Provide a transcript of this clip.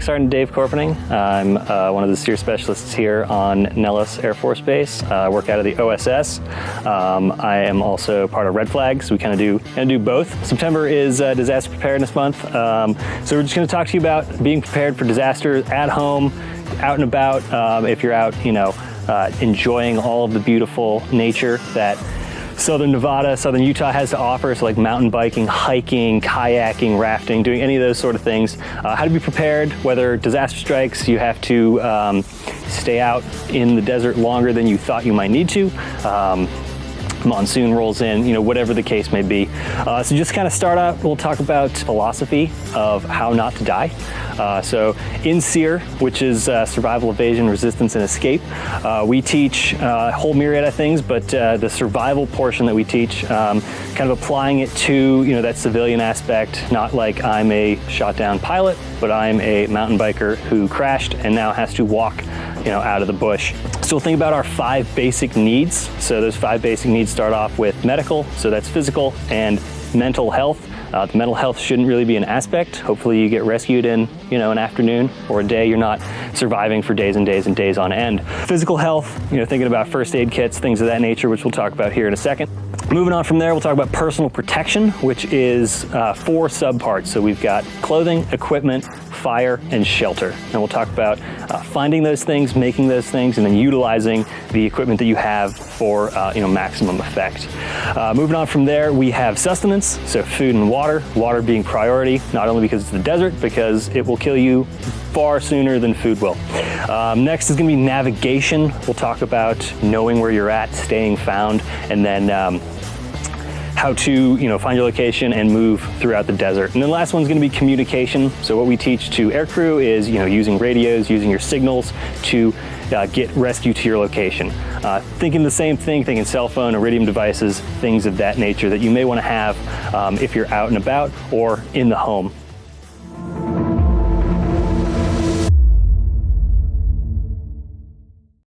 Sergeant Dave Corpening. I'm one of the SEER specialists here on Nellis Air Force Base. I work out of the OSS. I am also part of Red Flag, so we kind of do both. September is Disaster Preparedness Month, so we're just going to talk to you about being prepared for disasters at home, out and about. If you're out, enjoying all of the beautiful nature that Southern Nevada, Southern Utah has to offer, so like mountain biking, hiking, kayaking, rafting, doing any of those sort of things. How to be prepared, whether disaster strikes, you have to stay out in the desert longer than you thought you might need to. Monsoon rolls in, whatever the case may be. So just kind of start out, we'll talk about philosophy of how not to die. So in SEER, which is Survival, Evasion, Resistance, and Escape, we teach a whole myriad of things, but the survival portion that we teach, kind of applying it to that civilian aspect, not like I'm a shot down pilot, but I'm a mountain biker who crashed and now has to walk out of the bush. So we'll think about our 5 basic needs. So those 5 basic needs start off with medical, so that's physical, and mental health. The mental health shouldn't really be an aspect. Hopefully you get rescued in, an afternoon or a day. You're not surviving for days and days and days on end. Physical health, thinking about first aid kits, things of that nature, which we'll talk about here in a second. Moving on from there, we'll talk about personal protection, which is 4 subparts. So we've got clothing, equipment, fire, and shelter. And we'll talk about finding those things, making those things, and then utilizing the equipment that you have for maximum effect. Moving on from there, we have sustenance, so food and water. Water being priority, not only because it's the desert, because it will kill you far sooner than food will. Next is going to be navigation. We'll talk about knowing where you're at, staying found, and then how to find your location and move throughout the desert. And then the last one's going to be communication. So what we teach to aircrew is using radios, using your signals to get rescue to your location. Thinking the same thing, thinking cell phone, iridium devices, things of that nature that you may want to have if you're out and about or in the home.